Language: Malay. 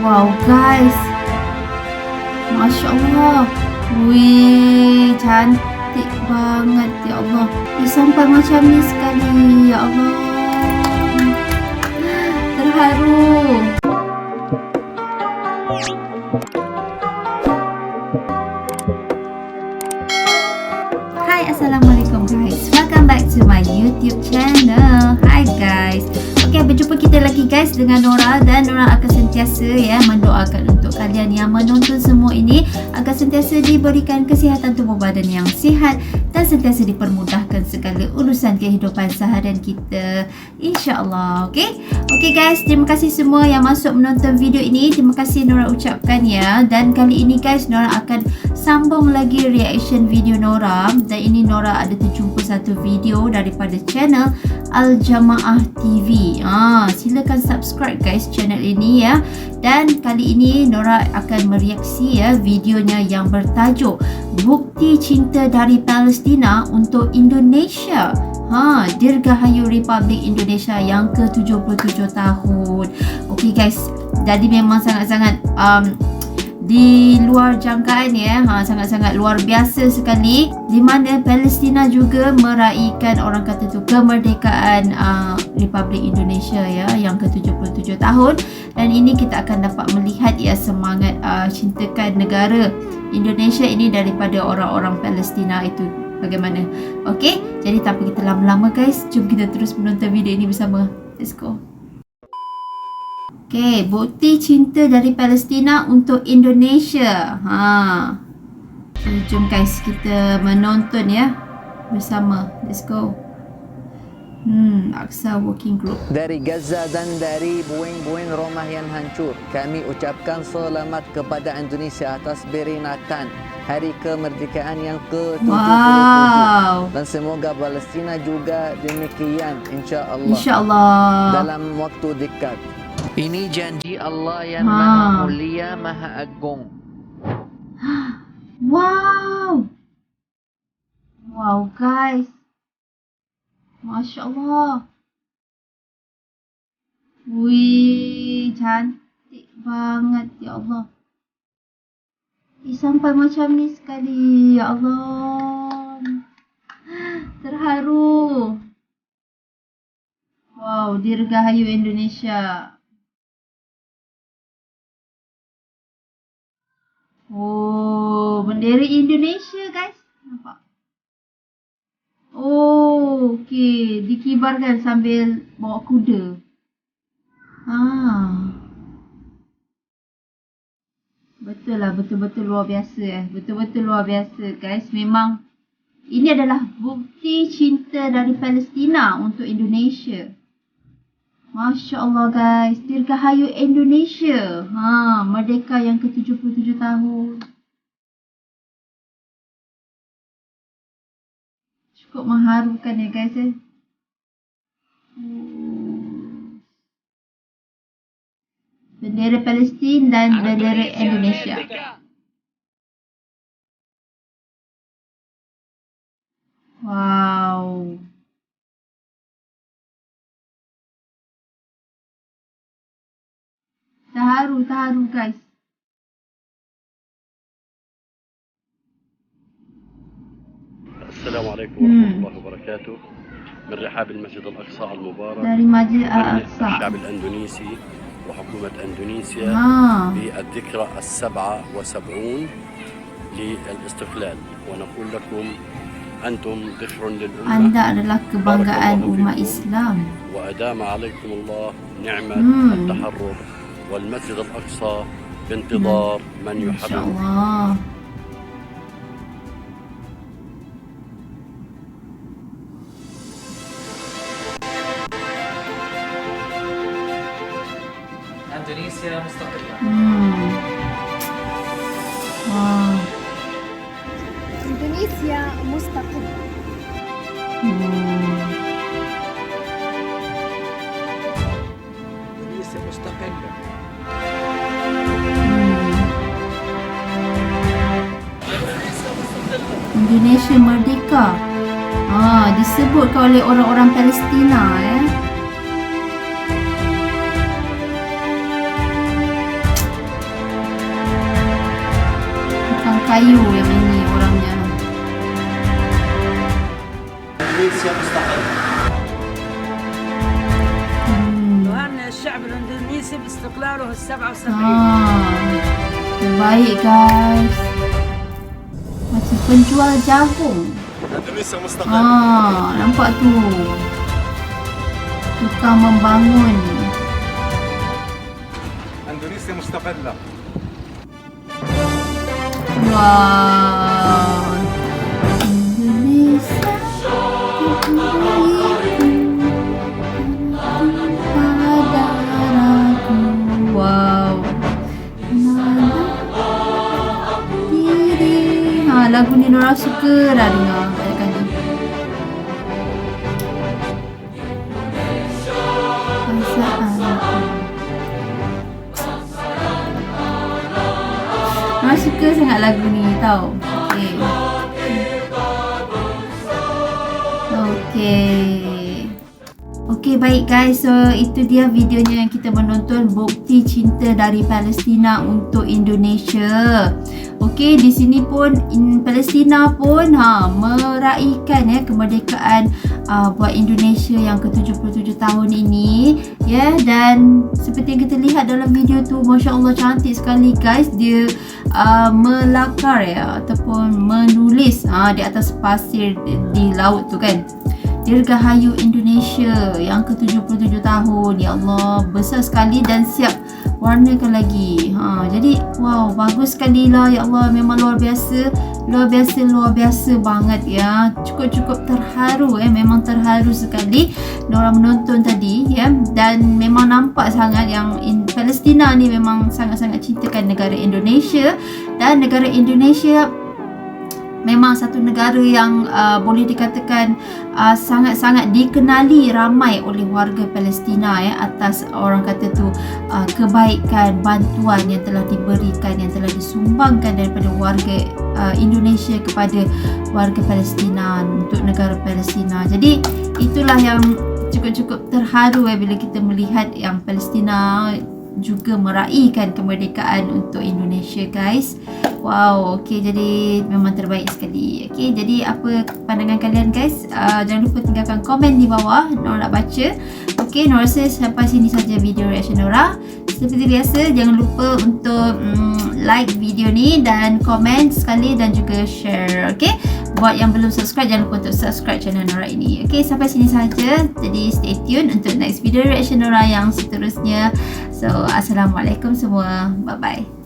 Wow guys, Masya Allah. Wih, cantik banget ya Allah. Sampai macam ni sekali ya Allah. Terharu. Hai, Assalamualaikum guys. Welcome back to my YouTube channel. Hi guys. Okay, berjumpa kita lagi guys dengan Nora, dan Nora akan sentiasa mendoakan untuk kalian yang menonton semua ini agar sentiasa diberikan kesihatan tubuh badan yang sihat dan sentiasa dipermudahkan segala urusan kehidupan seharian kita, insya-Allah. Okay guys, terima kasih semua yang masuk menonton video ini. Terima kasih Nora ucapkan ya. Dan kali ini guys, Nora akan sambung lagi reaction video Nora, dan ini Nora ada terjumpa satu video daripada channel Al-Jamaah TV. Silakan subscribe guys channel ini ya. Dan kali ini Nora akan mereaksi videonya yang bertajuk Bukti Cinta dari Palestina untuk Indonesia. Dirgahayu Republik Indonesia yang ke-77 tahun. Okey guys, jadi memang sangat-sangat di luar jangkaan sangat-sangat luar biasa sekali, di mana Palestina juga meraihkan, orang kata tu, kemerdekaan Republik Indonesia yang ke-77 tahun. Dan ini kita akan dapat melihat semangat cintakan negara Indonesia ini daripada orang-orang Palestina itu bagaimana. Okey, jadi tanpa kita lama-lama guys, jom kita terus menonton video ini bersama. Let's go. Okay, bukti cinta dari Palestina untuk Indonesia. So, jom guys kita menonton bersama. Let's go. Aqsa Working Group. Dari Gaza dan dari puing-puing rumah yang hancur, kami ucapkan selamat kepada Indonesia atas peringatan Hari Kemerdekaan yang ke-77. Wow. Dan semoga Palestina juga demikian, insya-Allah. Insya-Allah. Dalam waktu dekat. Ini janji Allah yang Maha Mulia, Maha Agung. Wow. Wow guys. Masya Allah. Wih, cantik banget ya Allah. Sampai macam ni sekali ya Allah. Terharu. Wow, Dirgahayu Indonesia. Oh, bendera Indonesia guys. Nampak? Oh, okey. Dikibarkan sambil bawa kuda. Betul lah, betul-betul luar biasa Betul-betul luar biasa guys. Memang ini adalah bukti cinta dari Palestina untuk Indonesia. Masya Allah guys, Dirgahayu Indonesia. Merdeka yang ke-77 tahun. Cukup mengharukan ya guys Bendera Palestin dan bendera Indonesia. Wow. Terharu guys. السلام عليكم ورحمة الله وبركاته. من رحاب المسجد الأقصى المبارك dari Masjid Al-Aqsa. الشعب الأندونيسي وحكومة أندونيسيا بالذكرى 77 للاستقلال، ونقول لكم أنتم ذخر للأمة. Anda adalah kebanggaan umat Islam. وأدام عليكم الله نعمة التحرر، والمسجد الأقصى بانتظار من إن شاء يحرره. الله. إندونيسيا مستقلة. واو. إندونيسيا مستقلة. إندونيسيا مستقلة. Indonesia merdeka. Disebutkan oleh orang-orang Palestina kayu yang ini orangnya. اندونيسيا مستقلة. وهنا الشعب الاندونيسي باستقلاله ال77. Terbaik guys. Macam penjual jagung. اندونيسيا مستقلة. Nampak tu. Tukang membangun. اندونيسيا مستقلة. Wow. Indonesia padaku. Wow. Diri. Lagu ni Nora suka dah dengar banyak kali. Nora suka sangat lagu ni tau. Okay, baik guys. So itu dia videonya yang kita menonton bukti cinta dari Palestina untuk Indonesia. Okay, di sini pun Palestina pun meraihkan kemerdekaan buat Indonesia yang ke-77 tahun ini. Dan seperti yang kita lihat dalam video tu, Masya Allah cantik sekali guys. Dia melakar ataupun menulis di atas pasir di laut tu kan. Dirgahayu Indonesia yang ke-77 tahun. Ya Allah, besar sekali dan siap warnakan lagi. Jadi wow, bagus sekali lah. Ya Allah, memang luar biasa banget ya. Cukup terharu memang terharu sekali Nora menonton tadi dan memang nampak sangat yang Palestina ni memang sangat-sangat cintakan negara Indonesia, dan negara Indonesia memang satu negara yang boleh dikatakan sangat-sangat dikenali ramai oleh warga Palestina atas orang kata tu kebaikan, bantuan yang telah diberikan, yang telah disumbangkan daripada warga Indonesia kepada warga Palestina untuk negara Palestina. Jadi itulah yang cukup-cukup terharu bila kita melihat yang Palestina juga meraihkan kemerdekaan untuk Indonesia guys. Wow, okay, jadi memang terbaik sekali. Okay, jadi apa pandangan kalian guys? Jangan lupa tinggalkan komen di bawah, Nora nak baca. Okay, Nora rasa sampai sini saja video reaction Nora. Seperti biasa, jangan lupa untuk like video ni dan komen sekali dan juga share. Okay, buat yang belum subscribe, jangan lupa untuk subscribe channel Nora ini. Okay, sampai sini saja. Jadi stay tune untuk next video reaction Nora yang seterusnya. So, Assalamualaikum semua. Bye-bye.